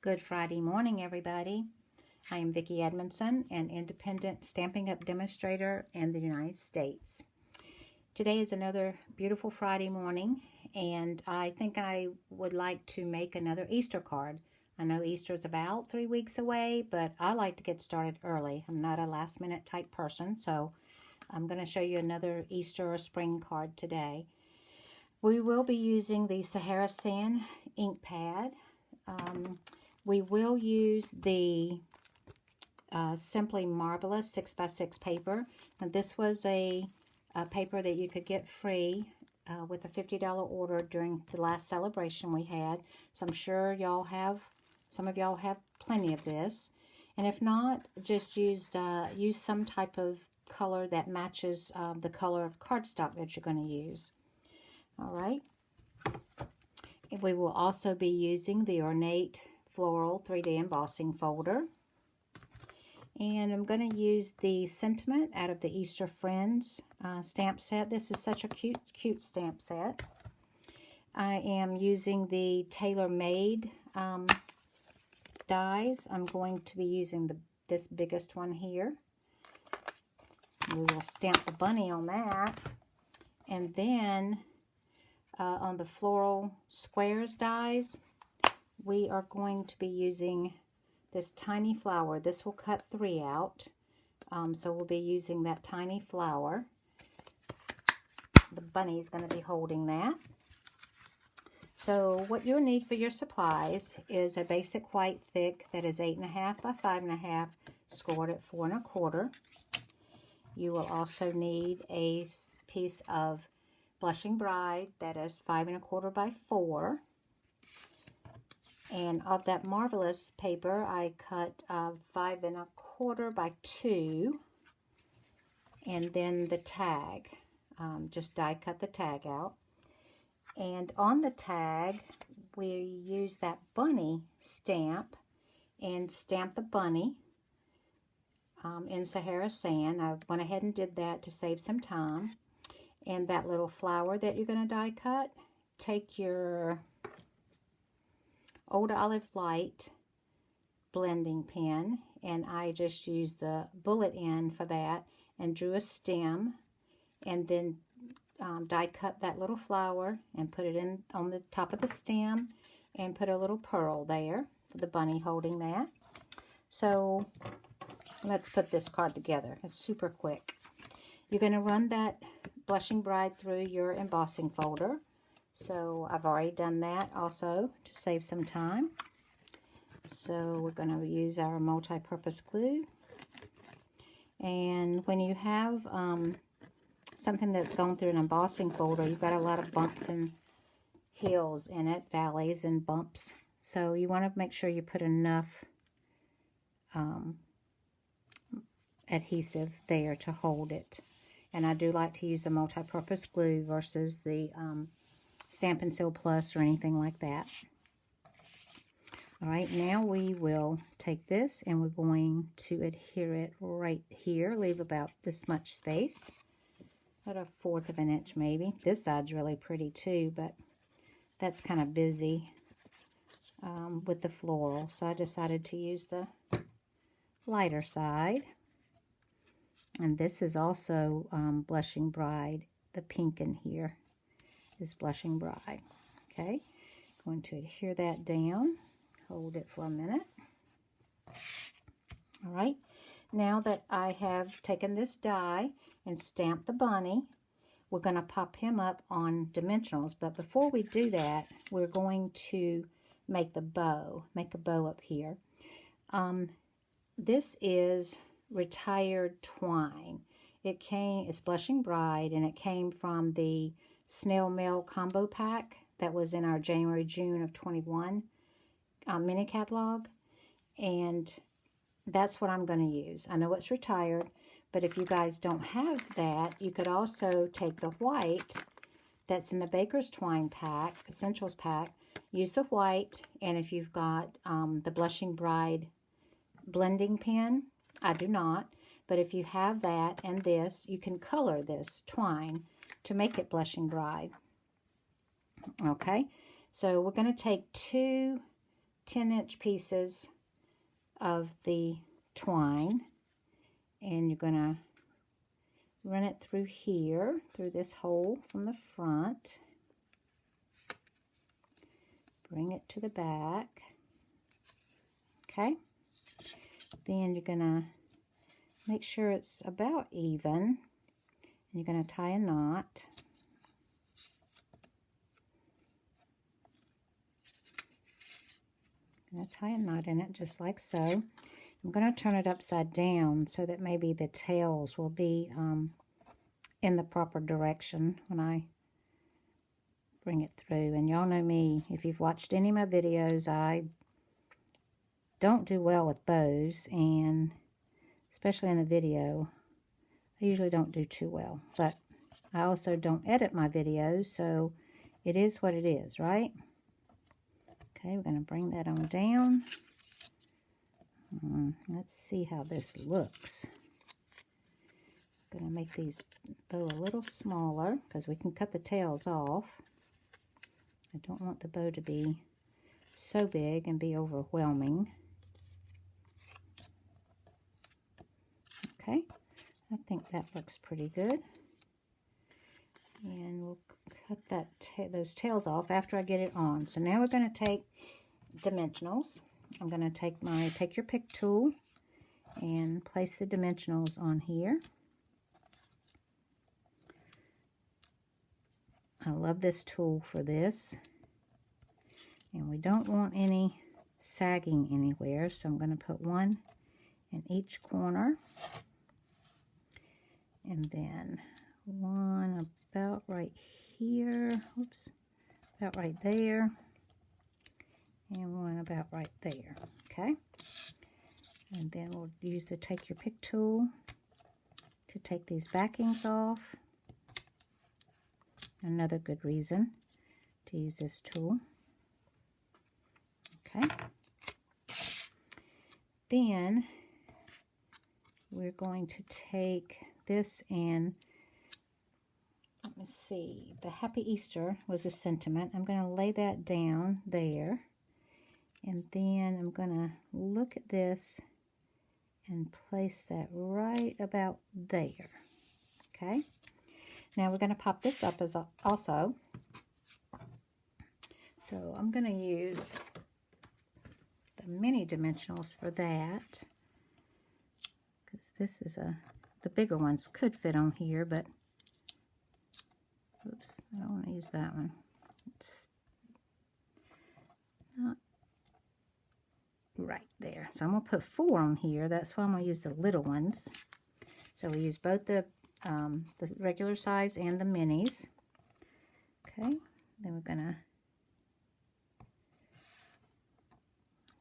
Good Friday morning, everybody. I am Vicki Edmondson, an independent Stampin' Up! Demonstrator in the United States. Today is another beautiful Friday morning, and I think I would like to make another Easter card. I know Easter is about 3 weeks away, but I like to get started early. I'm not a last-minute type person, so I'm going to show you another Easter or spring card today. We will be using the Sahara Sand ink pad. We will use the Simply Marbelous 6x6 paper. And this was a paper that you could get free with a $50 order during the last celebration we had. So I'm sure some of y'all have plenty of this. And if not, just use some type of color that matches the color of cardstock that you're going to use. All right. We will also be using the Ornate Floral 3D Embossing Folder. And I'm going to use the Sentiment out of the Easter Friends stamp set. This is such a cute stamp set. I am using the tailor-made dies. I'm going to be using this biggest one here. We will stamp the bunny on that. And then on the Floral Squares dies, we are going to be using this tiny flower. This will cut 3 out. So we'll be using that tiny flower. The bunny is going to be holding that. So what you'll need for your supplies is a basic white thick that is 8.5 by 5.5, scored at 4 1/4. You will also need a piece of Blushing Bride that is 5 1/4 by 4. And of that Marvelous paper, I cut 5 1/4 by 2. And then the tag, just die cut the tag out. And on the tag, we use that bunny stamp and stamp the bunny in Sahara Sand. I went ahead and did that to save some time. And that little flower that you're going to die cut, take your Old Olive Light blending pen, and I just used the bullet end for that and drew a stem, and then die cut that little flower and put it in on the top of the stem and put a little pearl there for the bunny holding that. So let's put this card together. It's super quick. You're going to run that Blushing Bride through your embossing folder. So I've already done that also to save some time. So we're going to use our multi-purpose glue. And when you have something that's going through an embossing folder, you've got a lot of bumps and hills in it, valleys and bumps. So you want to make sure you put enough adhesive there to hold it. And I do like to use the multi-purpose glue versus the Stampin' Seal Plus or anything like that. All right, now we will take this and we're going to adhere it right here. Leave about this much space, about 1/4 of an inch maybe. This side's really pretty too, but that's kind of busy with the floral. So I decided to use the lighter side. And this is also Blushing Bride. The pink in here is Blushing Bride. Okay, going to adhere that down. Hold it for a minute. All right, now that I have taken this die and stamped the bunny, we're going to pop him up on dimensionals. But before we do that, we're going to make the bow. Make a bow up here. This is Retired Twine. It's Blushing Bride, and it came from the Snail Mail Combo Pack that was in our January-June of 21 mini catalog, and that's what I'm going to use. I know it's retired, but if you guys don't have that, you could also take the white that's in the Baker's Twine pack, Essentials pack, use the white, and if you've got the Blushing Bride blending pen, I do not, but if you have that and this, you can color this twine to make it Blushing Bride. Okay, so we're going to take 2 10-inch pieces of the twine, and you're going to run it through here, through this hole from the front. Bring it to the back. Okay. Then you're going to make sure it's about even. And you're going to tie a knot. I'm going to tie a knot in it just like so. I'm going to turn it upside down so that maybe the tails will be in the proper direction when I bring it through. And y'all know me, if you've watched any of my videos, I don't do well with bows, and especially in a video, I usually don't do too well. But I also don't edit my videos, so it is what it is, right? Okay, we're going to bring that on down. Let's see how this looks. I'm going to make these bow a little smaller because we can cut the tails off. I don't want the bow to be so big and be overwhelming. Okay, I think that looks pretty good. And we'll cut those tails off after I get it on. So now we're going to take dimensionals. I'm going to take your pick tool and place the dimensionals on here. I love this tool for this. And we don't want any sagging anywhere, so I'm going to put one in each corner. And then one about right here. Oops. About right there. And one about right there. Okay. And then we'll use the take your pick tool to take these backings off. Another good reason to use this tool. Okay. Then we're going to take this and, let me see, the Happy Easter was a sentiment. I'm going to lay that down there. And then I'm going to look at this and place that right about there. Okay. Now we're going to pop this up as also. So I'm going to use the mini dimensionals for that, because this is the bigger ones could fit on here, but oops, I don't want to use that one. It's not right there. So I'm going to put 4 on here. That's why I'm going to use the little ones. So we use both the regular size and the minis. Okay, then we're going to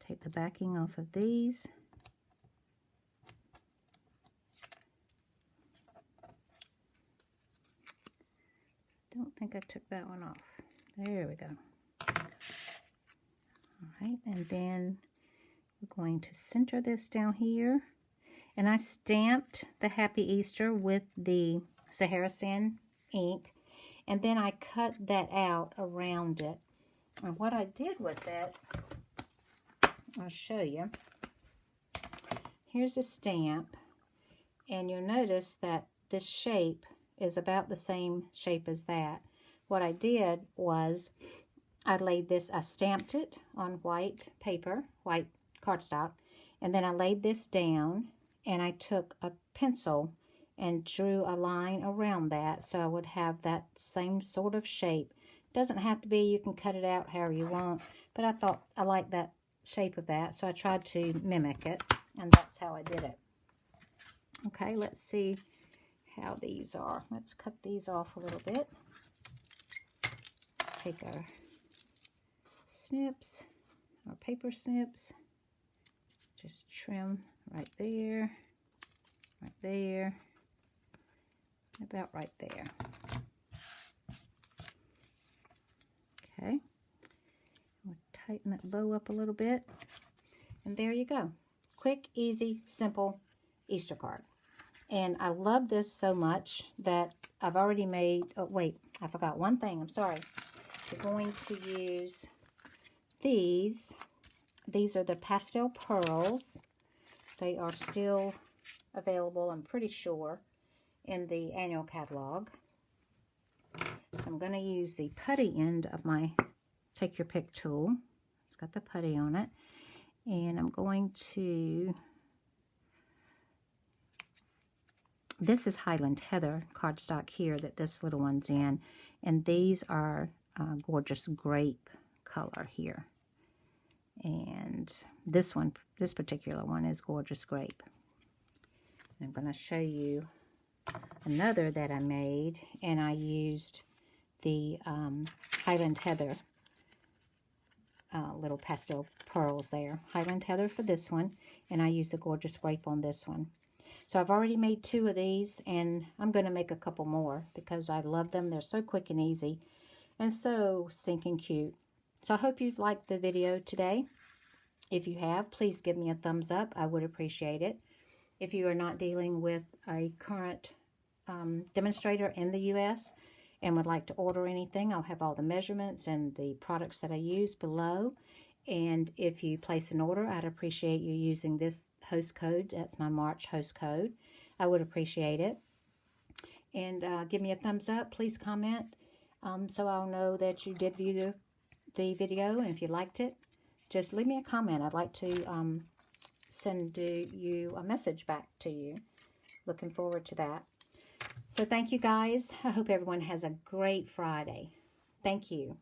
take the backing off of these. Don't think I took that one off. There we go. All right, and then we're going to center this down here. And I stamped the Happy Easter with the Sahara Sand ink, and then I cut that out around it. And what I did with it, I'll show you. Here's a stamp, and you'll notice that this shape is about the same shape as that. What I did was I stamped it on white paper, white cardstock, and then I laid this down, and I took a pencil and drew a line around that so I would have that same sort of shape. Doesn't have to be, you can cut it out however you want, but I thought I liked that shape of that, so I tried to mimic it, and that's how I did it. Okay, let's see how these are. Let's cut these off a little bit. Let's take our snips, our paper snips, just trim right there, about right there. Okay, we'll tighten that bow up a little bit, and there you go. Quick, easy, simple Easter card. And I love this so much that I've already made, oh wait, I forgot one thing, I'm sorry. We're going to use these These are the pastel pearls. They are still available, I'm pretty sure, in the annual catalog. So I'm going to use the putty end of my Take Your Pick tool. It's got the putty on it. And I'm going to... This is Highland Heather cardstock here that this little one's in. And these are gorgeous grape color here. And this one, this particular one is gorgeous grape. And I'm going to show you another that I made, and I used the Highland Heather little pastel pearls there. Highland Heather for this one, and I used the gorgeous grape on this one. So I've already made 2 of these, and I'm going to make a couple more because I love them. They're so quick and easy and so stinking cute. So I hope you've liked the video today. If you have, please give me a thumbs up. I would appreciate it. If you are not dealing with a current demonstrator in the U.S. and would like to order anything, I'll have all the measurements and the products that I use below. And if you place an order, I'd appreciate you using this host code. That's my March host code. I would appreciate it. And give me a thumbs up. Please comment so I'll know that you did view the video. And if you liked it, just leave me a comment. I'd like to send you a message back to you. Looking forward to that. So thank you guys. I hope everyone has a great Friday. Thank you.